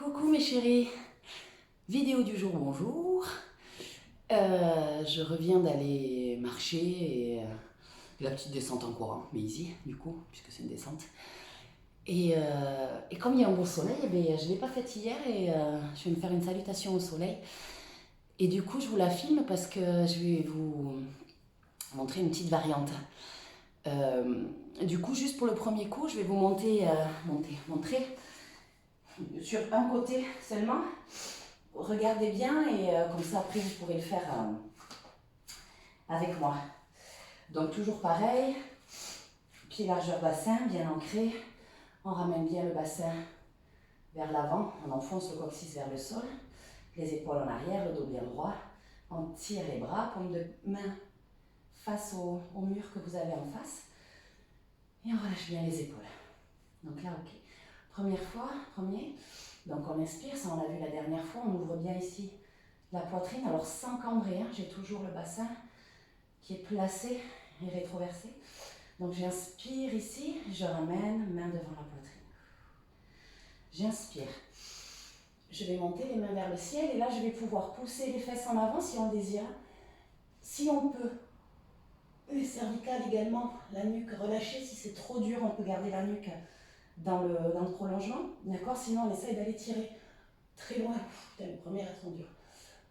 Coucou mes chéris, vidéo du jour, bonjour. Je reviens d'aller marcher et la petite descente en courant, mais easy du coup, puisque c'est une descente. Et comme il y a un beau soleil, je ne l'ai pas faite hier et je vais me faire une salutation au soleil. Et du coup, je vous la filme parce que je vais vous montrer une petite variante. Du coup, juste pour le premier coup, je vais vous montrer sur un côté seulement. Regardez bien et comme ça après vous pourrez le faire avec moi. Donc toujours pareil, pied largeur bassin, bien ancré. On ramène bien le bassin vers l'avant, on enfonce le coccyx vers le sol, les épaules en arrière, le dos bien droit. On tire les bras, paume de main face au mur que vous avez en face. Et on relâche bien les épaules. Donc là, ok. Première fois, premier. Donc on inspire, ça on l'a vu la dernière fois, on ouvre bien ici la poitrine, alors sans cambrer, hein, j'ai toujours le bassin qui est placé et rétroversé. Donc j'inspire ici, je ramène, main devant la poitrine. J'inspire. Je vais monter les mains vers le ciel et là je vais pouvoir pousser les fesses en avant si on le désire. Si on peut, les cervicales également, la nuque relâchée, si c'est trop dur, on peut garder la nuque dans le prolongement, d'accord? Sinon on essaye d'aller tirer très loin. Putain, le premier est trop dur.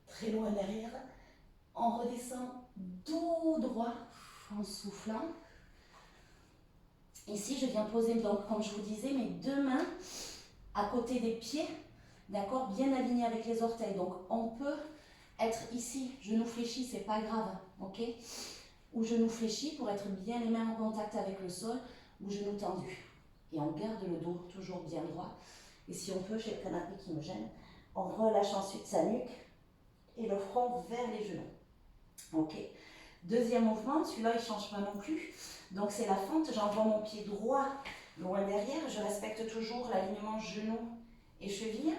Très loin derrière. On redescend dos droit en soufflant. Ici, je viens poser, donc, comme je vous disais, mes deux mains à côté des pieds, d'accord, bien alignées avec les orteils. Donc, on peut être ici, genou fléchi, c'est pas grave, ok? Ou genou fléchi pour être bien les mains en contact avec le sol, ou genou tendu. Et on garde le dos toujours bien droit. Et si on peut, j'ai le canapé qui me gêne, on relâche ensuite sa nuque et le front vers les genoux. Ok. Deuxième mouvement, celui-là il ne change pas non plus. Donc c'est la fente, j'envoie mon pied droit loin derrière, je respecte toujours l'alignement genou et cheville.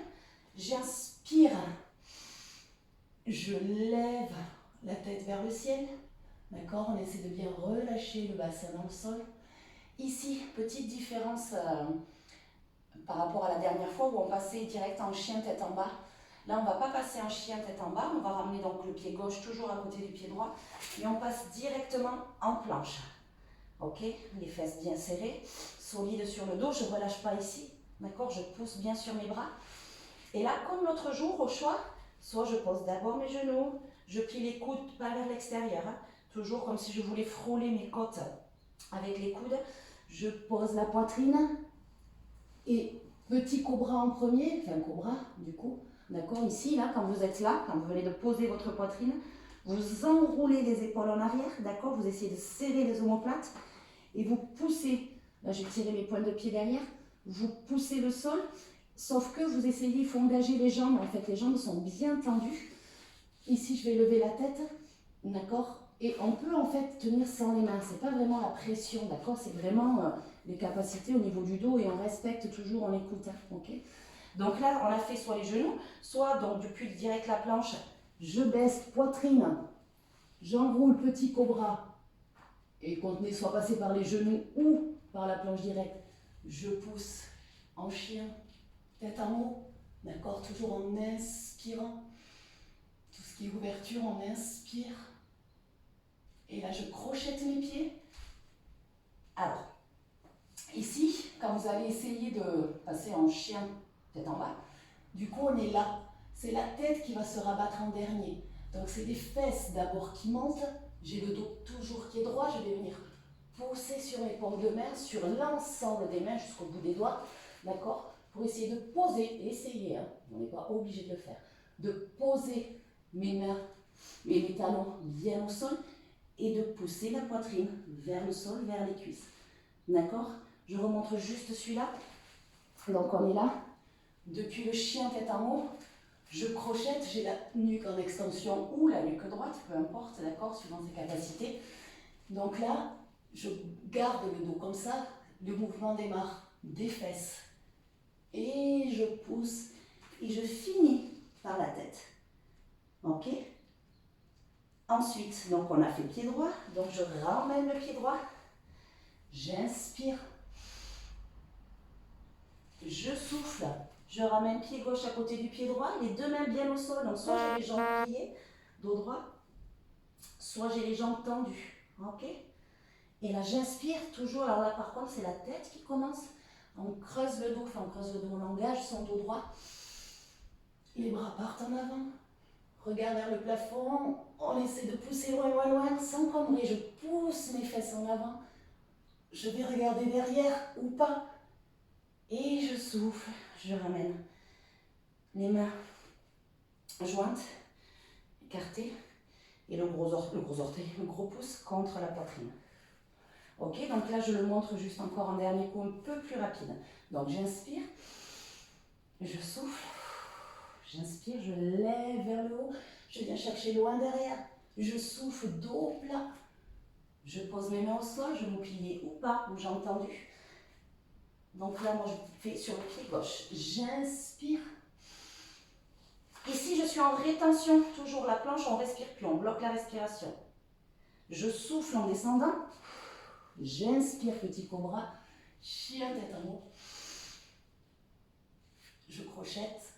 J'inspire, je lève la tête vers le ciel. D'accord, on essaie de bien relâcher le bassin dans le sol. Ici, petite différence par rapport à la dernière fois où on passait direct en chien tête en bas. Là, on ne va pas passer en chien tête en bas, on va ramener donc le pied gauche toujours à côté du pied droit et on passe directement en planche. Ok, les fesses bien serrées, solides sur le dos, je ne relâche pas ici, d'accord, je pousse bien sur mes bras. Et là, comme l'autre jour, au choix, soit je pose d'abord mes genoux, je plie les coudes pas vers l'extérieur, hein, toujours comme si je voulais frôler mes côtes avec les coudes, je pose la poitrine et petit cobra en premier, enfin cobra du coup, d'accord, ici, là, quand vous êtes là, quand vous venez de poser votre poitrine, vous enroulez les épaules en arrière, d'accord, vous essayez de serrer les omoplates et vous poussez, là j'ai tiré mes pointes de pied derrière, vous poussez le sol, sauf que vous essayez, il faut engager les jambes, en fait les jambes sont bien tendues. Ici je vais lever la tête, d'accord, et on peut en fait tenir sans les mains, c'est pas vraiment la pression, d'accord, c'est vraiment les capacités au niveau du dos et on respecte toujours, on écoute, hein, ok. Donc là on a fait soit les genoux, soit donc depuis direct la planche, je baisse poitrine, j'enroule petit cobra, et contenez soit passé par les genoux ou par la planche directe, je pousse en chien, tête en haut, d'accord, toujours en inspirant, tout ce qui est ouverture, on inspire, et là je crochette mes pieds. Alors, ici, quand vous allez essayer de passer en chien, tête en bas, du coup on est là, c'est la tête qui va se rabattre en dernier, donc c'est les fesses d'abord qui montent, j'ai le dos toujours qui est droit, je vais venir pousser sur mes paumes de main, sur l'ensemble des mains jusqu'au bout des doigts, d'accord, pour essayer de poser, essayez, hein, on n'est pas obligé de le faire, de poser mes mains et mes talons bien au sol et de pousser la poitrine vers le sol, vers les cuisses, d'accord. Je remontre juste celui-là, donc on est là, depuis le chien tête en haut, je crochette, j'ai la nuque en extension ou la nuque droite, peu importe, d'accord, suivant ses capacités, donc là, je garde le dos comme ça, le mouvement démarre des fesses et je pousse et je finis par la tête, ok. Ensuite, donc on a fait pied droit, donc je ramène le pied droit, j'inspire, je souffle, Je ramène pied gauche à côté du pied droit, les deux mains bien au sol. Donc soit j'ai les jambes pliées, dos droit, soit j'ai les jambes tendues. Ok? Et là j'inspire toujours. Alors là par contre c'est la tête qui commence. On creuse le dos, enfin on creuse le dos, on engage son dos droit. Les bras partent en avant. Regarde vers le plafond. On essaie de pousser loin, loin, loin, sans cambrer. Je pousse mes fesses en avant. Je vais regarder derrière ou pas. Et je souffle. Je ramène les mains jointes, écartées. Et le gros orteil, le gros pouce contre la poitrine. Ok, donc là je le montre juste encore un dernier coup un peu plus rapide. Donc j'inspire, je souffle, j'inspire, je lève vers le haut, je viens chercher loin derrière, je souffle, dos plat, je pose mes mains au sol, je me plie ou pas, ou j'ai entendu. Donc là moi je fais sur le pied gauche, j'inspire. Ici je suis en rétention, toujours la planche, on respire plus, on bloque la respiration. Je souffle en descendant. J'inspire, petit cobra, chien tête en haut. Je crochette,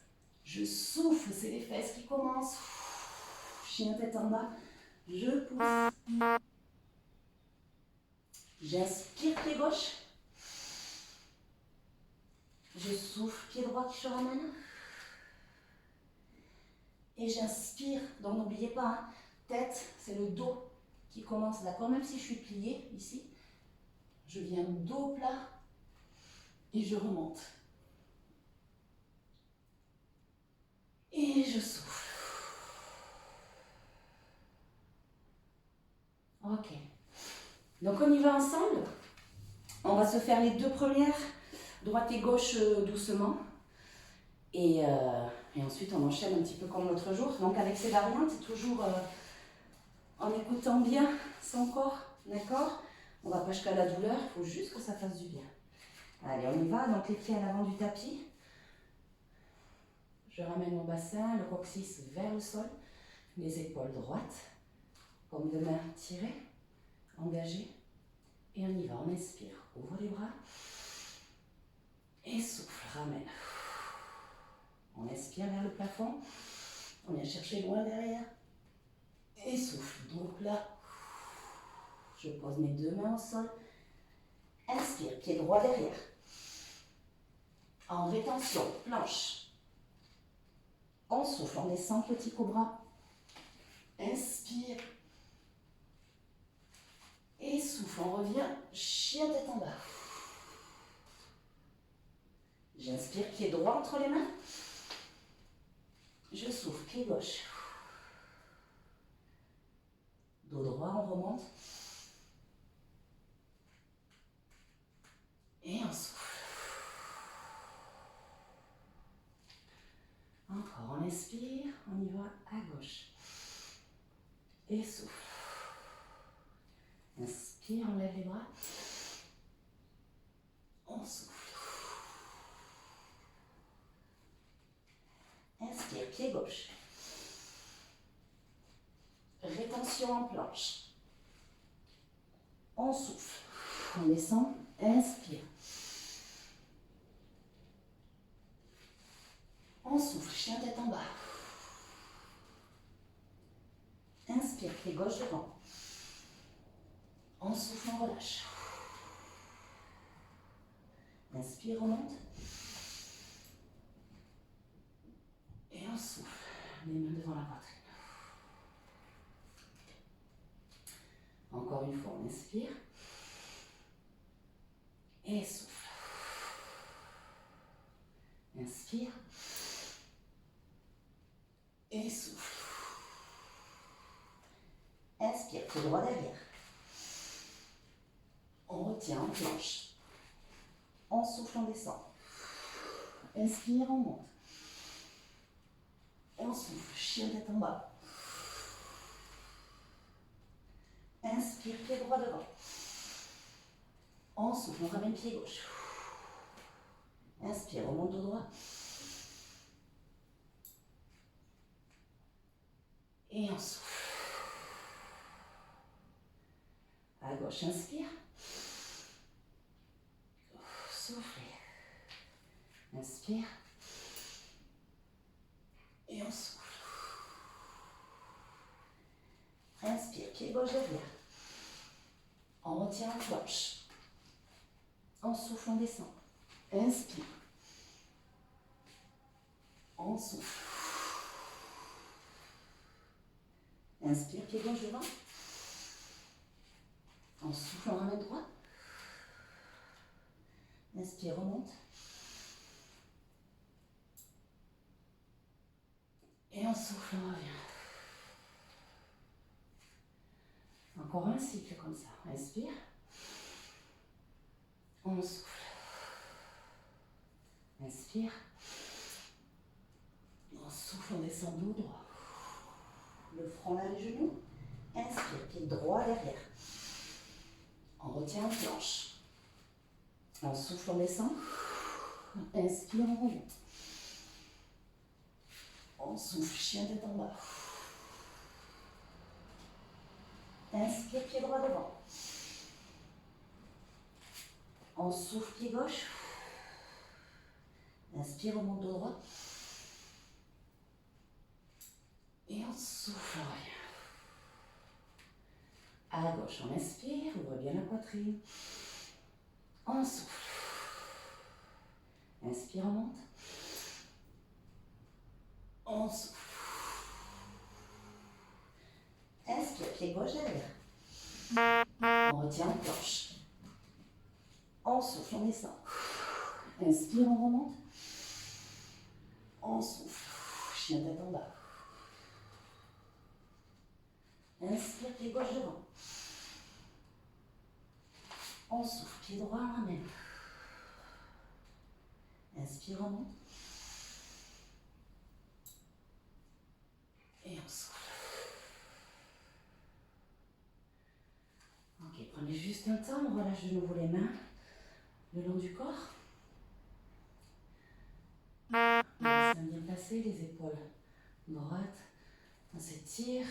je souffle, c'est les fesses qui commencent. Chien tête en bas, je pousse. J'inspire, pied gauche. Je souffle, pied droit qui se ramène. Et j'inspire, donc n'oubliez pas, hein, tête, c'est le dos qui commence, d'accord? Même si je suis pliée ici, je viens dos plat et je remonte. Et je souffle. Ok. Donc on y va ensemble. On va se faire les deux premières, droite et gauche doucement. Et ensuite on enchaîne un petit peu comme l'autre jour. Donc avec ces variantes, toujours en écoutant bien son corps, d'accord? On ne va pas jusqu'à la douleur, il faut juste que ça fasse du bien. Allez, on y va. Donc les pieds à l'avant du tapis. Je ramène mon bassin, le coccyx vers le sol, les épaules droites, paume de main tirée, engagée. Et on y va, on inspire, ouvre les bras. Et souffle, ramène. On inspire vers le plafond. On vient chercher loin derrière. Et souffle, dos plat. Je pose mes deux mains au sol. Inspire, pied droit derrière. En rétention, planche. On souffle, on descend, petit cobra. Inspire. Et souffle, on revient, chien tête en bas. J'inspire, pied droit entre les mains. Je souffle, pied gauche. Dos droit, on remonte. Et on souffle. Encore, on inspire, on y va à gauche. Et souffle. Inspire, on lève les bras. On souffle. Inspire, pied gauche. Rétention en planche. On souffle. On descend. Inspire. On souffle, chien tête en bas. Inspire, pied gauche devant. On souffle, on relâche. Inspire, on monte. Et on souffle. Les mains devant la poitrine. Encore une fois, on inspire. Et souffle. Inspire. Et souffle. Inspire, pied droit derrière. On retient en planche. On souffle, on descend. Inspire, on monte. On souffle, chien tête en bas. Inspire, pied droit devant. On souffle, on ramène pied gauche. Inspire, on monte au droit. Et on souffle. À gauche, inspire. Soufflez. Inspire. pied gauche derrière. On retient en planche. On souffle, on descend. Inspire. On souffle. Inspire, pied gauche devant. On souffle, on ramène droit. Inspire, remonte. Et on souffle, on revient. Encore un cycle comme ça. Inspire. On souffle. Inspire. On souffle, on descend dos droit. Le front là, les genoux. Inspire, pied droit derrière. On retient en planche. On souffle, on descend. Inspire, on remonte. On souffle, chien tête en bas. Inspire, pied droit devant. On souffle, pied gauche. Inspire, remonte dos droit. Et on souffle, on revient. À gauche, on inspire, ouvre bien la poitrine. On souffle. Inspire, on monte. On souffle. Inspire, pied gauche derrière. On retient en planche. On souffle, on descend. Inspire, on remonte. On souffle. Chien tête en bas. Inspire, pied gauche devant. On souffle, pied droit, on ramène. Inspire, on monte. Et on souffle. Ok, prenez juste un temps, on relâche de nouveau les mains le long du corps. Les mains bien placées, les épaules droites. On s'étire,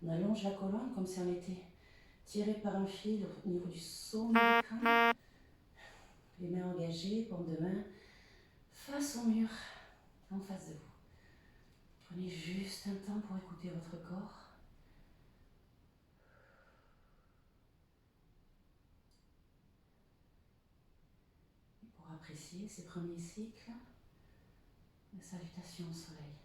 on allonge la colonne comme si on était tiré par un fil au niveau du sommet du crâne. Les mains engagées, paume de main face au mur, en face de vous. Prenez juste un temps pour écouter votre corps. Et pour apprécier ces premiers cycles de salutation au soleil.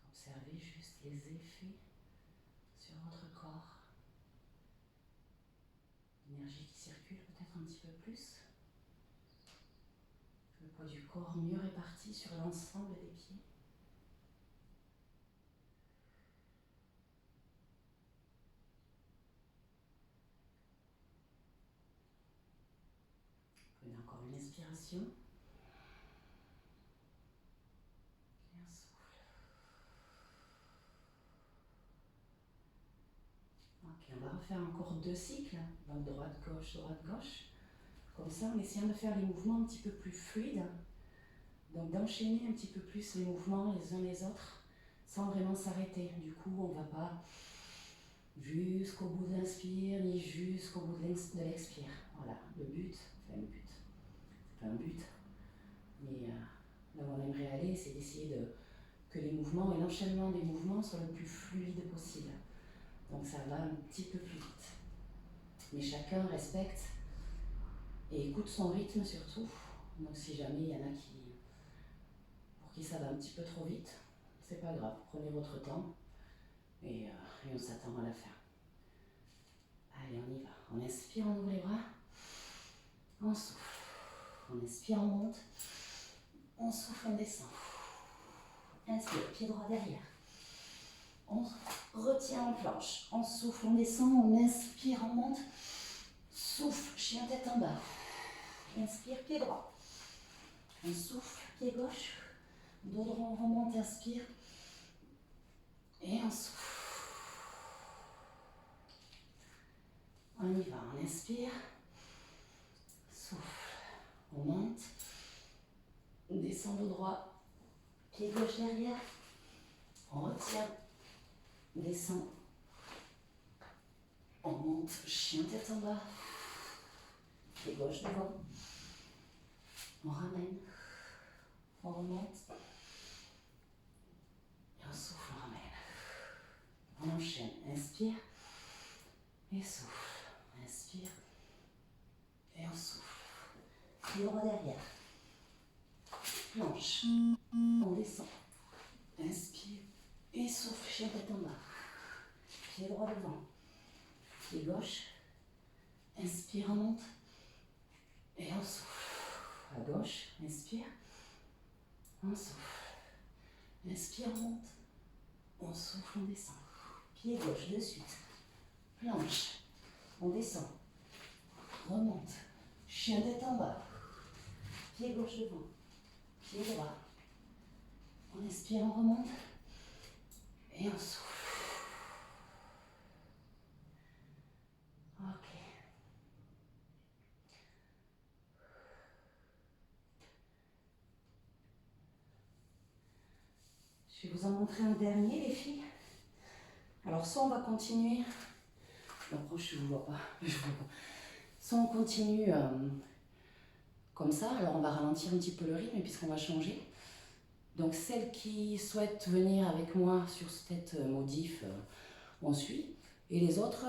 Observez juste les effets sur votre corps. L'énergie qui circule peut-être un petit peu plus. Le poids du corps mieux réparti sur l'ensemble des pieds. Prenez encore une inspiration. Et un souffle. Ok, on va refaire encore 2 cycles. Donc droite-gauche, droite-gauche. Comme ça, en essayant de faire les mouvements un petit peu plus fluides. Donc d'enchaîner un petit peu plus les mouvements les uns les autres sans vraiment s'arrêter. Du coup, on ne va pas jusqu'au bout de l'inspire ni jusqu'au bout de l'expire. Voilà, le but, enfin le but, c'est pas un but, mais là où on aimerait aller, c'est d'essayer que les mouvements et l'enchaînement des mouvements soient le plus fluide possible. Donc ça va un petit peu plus vite. Mais chacun respecte et écoute son rythme surtout. Donc si jamais il y en a pour qui ça va un petit peu trop vite, c'est pas grave, prenez votre temps et on s'attend à la fin. Allez, on y va. On inspire, on ouvre les bras. On souffle. On inspire, on monte. On souffle, on descend. Inspire, pied droit derrière. On retient en planche. On souffle, on descend. On inspire, on monte. Souffle, chien tête en bas. Inspire, pied droit. On souffle, pied gauche. Dos droit, on remonte, inspire. Et on souffle. On y va, on inspire. Souffle. On monte. On descend dos droit. Pied gauche derrière. On retient. On descend. On monte. Chien tête en bas. pied gauche devant. On ramène, on remonte. Et on souffle, on ramène. On enchaîne, inspire et souffle. Inspire et on souffle. Pied droit derrière. Planche. On descend. Inspire et souffle, chien tête en bas. Pied droit devant. Pied gauche. Inspire, on monte. Et on souffle. À gauche, inspire. On souffle. Inspire, on monte. On souffle, on descend. Pied gauche de suite. Planche. On descend. Remonte. Chien tête en bas. Pied gauche devant. Pied droit. On inspire, on remonte. Et on souffle. Ok. Je vais vous en montrer un dernier, les filles. Alors, soit on va continuer. Non, je ne vous vois pas. Soit on continue comme ça. Alors, on va ralentir un petit peu le rythme puisqu'on va changer. Donc, celles qui souhaitent venir avec moi sur cette modif, on suit. Et les autres,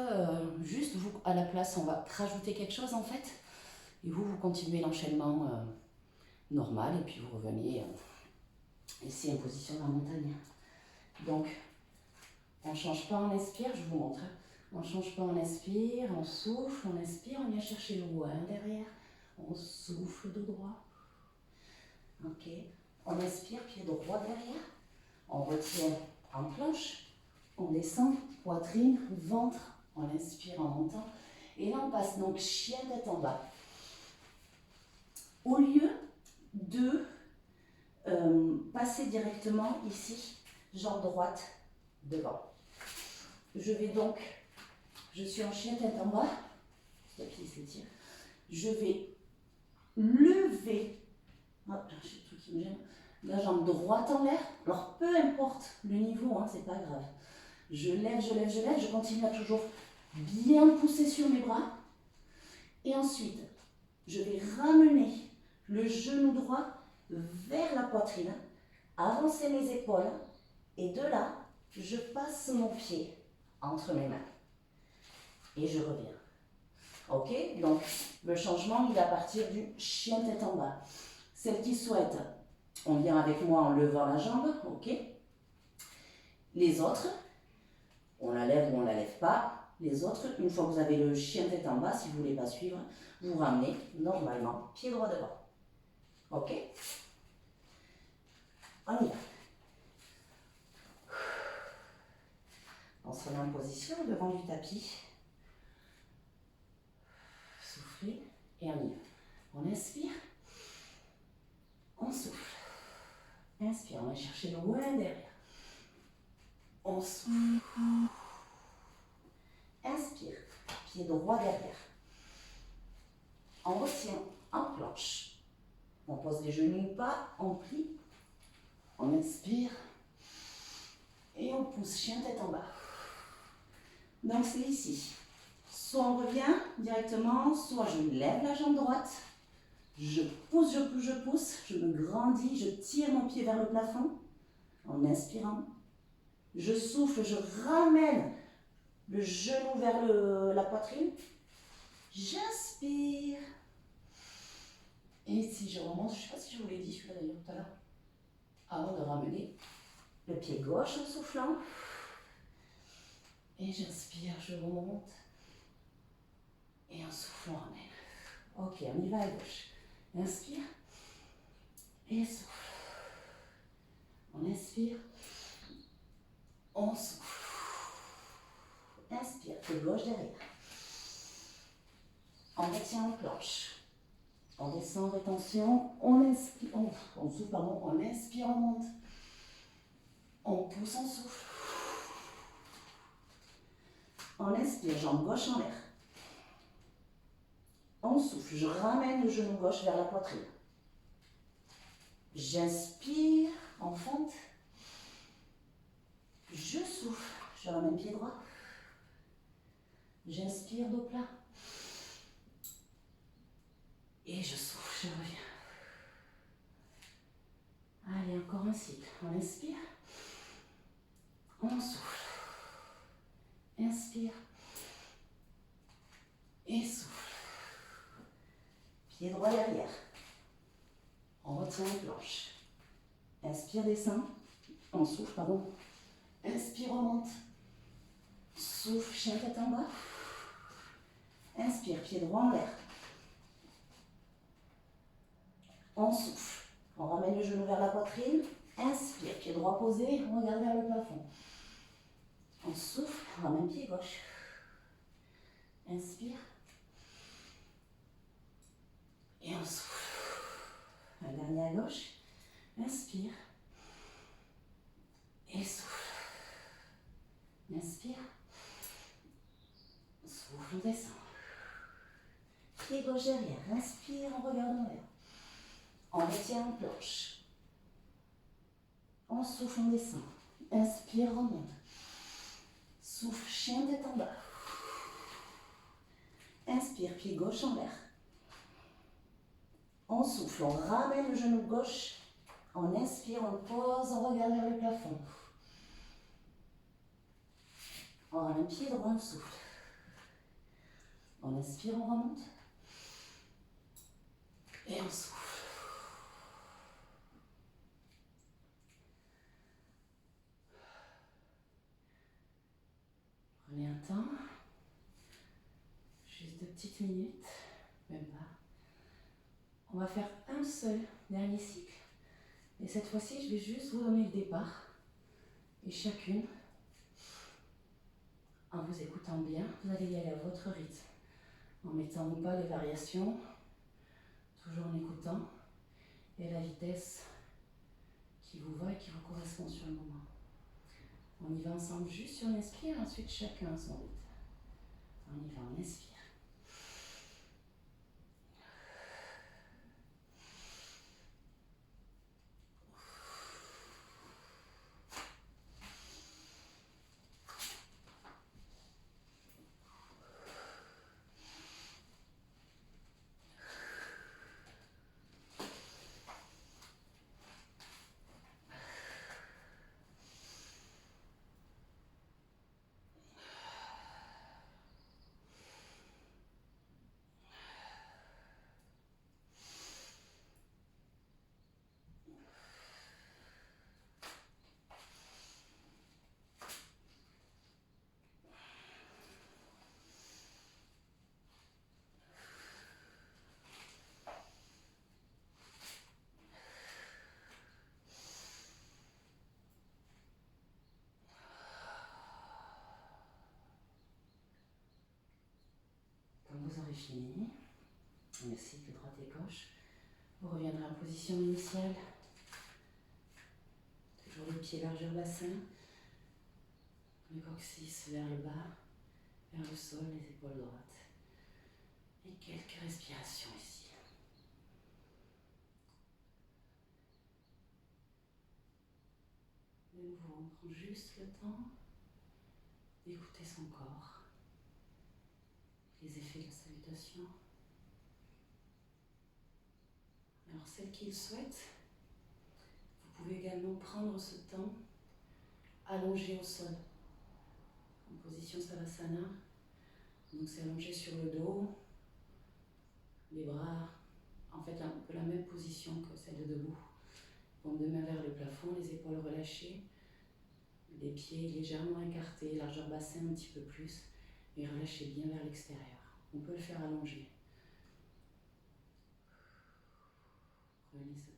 juste vous, à la place, on va rajouter quelque chose en fait. Et vous continuez l'enchaînement normal. Et puis, vous revenez ici en position de la montagne. Donc, on ne change pas, on inspire, je vous montre. On ne change pas, on inspire, on souffle, on inspire, on vient chercher loin derrière. On souffle dos droit. Ok. On inspire, pied droit derrière. On retient en planche. On descend, poitrine, ventre. On inspire en montant. Et là, on passe donc chien tête en bas. Au lieu de passer directement ici, jambe droite devant. Je vais donc, je suis en chien tête en bas. Je vais lever. Oh, j'ai le truc qui me gêne. La jambe droite en l'air. Alors peu importe le niveau, hein, c'est pas grave. Je lève, je lève, je lève. Je continue à toujours bien pousser sur mes bras. Et ensuite, je vais ramener le genou droit vers la poitrine, avancer mes épaules. Et de là, je passe mon pied entre mes mains. Et je reviens. Ok? Donc, le changement, il est à partir du chien tête en bas. Celles qui souhaitent, on vient avec moi en levant la jambe. Ok? Les autres, on la lève ou on ne la lève pas. Les autres, une fois que vous avez le chien tête en bas, si vous ne voulez pas suivre, vous ramenez normalement pied droit devant. Ok? On y va. On se remet en position devant du tapis. Soufflez et on y va. On inspire. On souffle. Inspire, on va chercher loin derrière. On souffle. Inspire, pied droit derrière. On retient en planche. On pose les genoux pas, on plie. On inspire. Et on pousse chien tête en bas. Donc c'est ici. Soit on revient directement, soit je lève la jambe droite. Je pousse, je pousse, je pousse. Je me grandis, je tire mon pied vers le plafond. En inspirant. Je souffle, je ramène le genou vers la poitrine. J'inspire. Et si je remonte, je ne sais pas si je vous l'ai dit celui-là d'ailleurs tout à l'heure, avant de ramener le pied gauche en soufflant. Et j'inspire, je remonte. Et en soufflant, on ramène. Ok, on y va à gauche. Inspire. Et souffle. On inspire. On souffle. Inspire, pied gauche derrière. On retient en planche. On descend, rétention. On inspire, on souffle, pardon. On inspire, on monte. On pousse, on souffle. On inspire, jambe gauche en l'air. On souffle, je ramène le genou gauche vers la poitrine. J'inspire en fente. Je souffle, je ramène pied droit. J'inspire, dos plat. Et je souffle, je reviens. Allez, encore un cycle. On inspire. On souffle. Inspire. Et souffle. Pied droit derrière. On retient les planches. Inspire, descend. On souffle, pardon. Inspire, remonte. Souffle, chien tête en bas. Inspire, pied droit en l'air. On souffle. On ramène le genou vers la poitrine. Inspire, pied droit posé. On regarde vers le plafond. On souffle, on ramène pied gauche. Inspire. Et on souffle. Un dernier à gauche. Inspire. Et souffle. Inspire. Souffle, on descend. Pied gauche derrière. Inspire, on regarde en l'air. On retient en planche. On souffle, on descend. Inspire, remonte. Souffle, chien tête en bas. Inspire, pied gauche en l'air. On souffle, on ramène le genou gauche. On inspire, on pose, on regarde vers le plafond. On ramène pied droit, on souffle. On inspire, on remonte. Et on souffle. Prenez un temps. Juste 2 petites minutes. Même pas. On va faire un seul dernier cycle. Et cette fois-ci, je vais juste vous donner le départ. Et chacune, en vous écoutant bien, vous allez y aller à votre rythme. En mettant ou pas les variations. Toujours en écoutant. Et la vitesse qui vous va et qui vous correspond sur le moment. On y va ensemble juste sur l'inspire, ensuite chacun à son rythme. On y va, on inspire. Quand vous aurez fini, le cycle droite et gauche, vous reviendrez en position initiale. Toujours les pieds largeur bassin, le coccyx vers le bas, vers le sol, les épaules droites. Et quelques respirations ici. De nouveau, on prend juste le temps d'écouter son corps, les effets de la salutation. Alors, celle qui le souhaite, vous pouvez également prendre ce temps allongé au sol, en position Savasana. Donc, c'est allongé sur le dos, les bras, en fait, un peu la même position que celle de debout. Paume de main vers le plafond, les épaules relâchées, les pieds légèrement écartés, largeur bassin un petit peu plus, et relâchez bien vers l'extérieur. On peut le faire allonger. Prenez ce temps.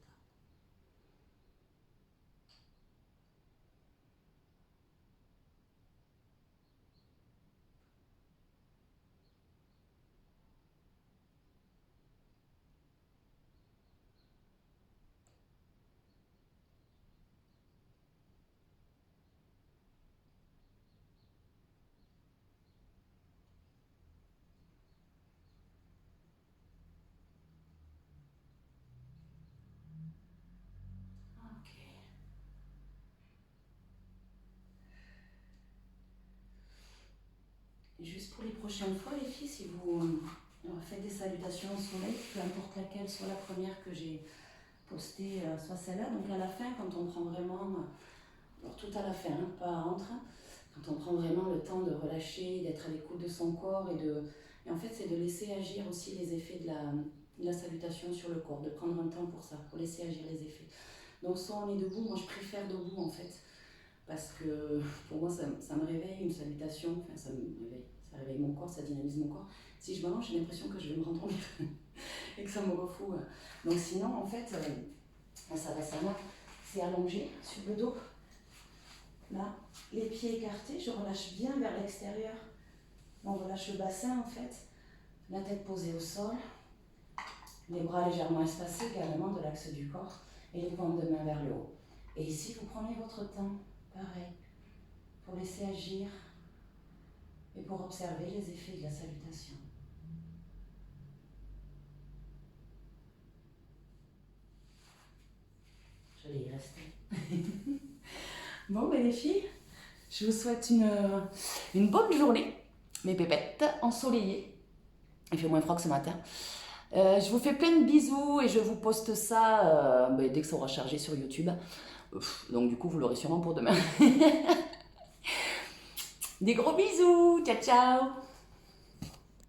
Ok. Et juste pour les prochaines fois, les filles, si vous Alors, faites des salutations au soleil, peu importe laquelle, soit la première que j'ai postée, soit celle-là. Donc à la fin, quand on prend vraiment, alors tout à la fin, hein, pas entre, quand on prend vraiment le temps de relâcher, d'être à l'écoute de son corps et en fait c'est de laisser agir aussi les effets de la salutation sur le corps, de prendre un temps pour ça, pour laisser agir les effets. Donc soit on est debout, moi je préfère debout en fait, parce que pour moi ça me réveille une salutation, enfin ça réveille mon corps, ça dynamise mon corps. Si je m'allonge, j'ai l'impression que je vais me rendormir et que ça me refoue. Donc sinon en fait, Savasana, c'est allongé sur le dos. Là, les pieds écartés, je relâche bien vers l'extérieur. On relâche le bassin en fait, la tête posée au sol, les bras légèrement espacés également de l'axe du corps et les paumes de main vers le haut. Et ici, vous prenez votre temps, pareil, pour laisser agir et pour observer les effets de la salutation. Je vais y rester. Bon, ben les filles, je vous souhaite une bonne journée, mes pépettes, ensoleillées. Il fait moins froid que ce matin. Je vous fais plein de bisous et je vous poste ça dès que ça aura chargé sur YouTube. Donc du coup, vous l'aurez sûrement pour demain. Des gros bisous, ciao ciao.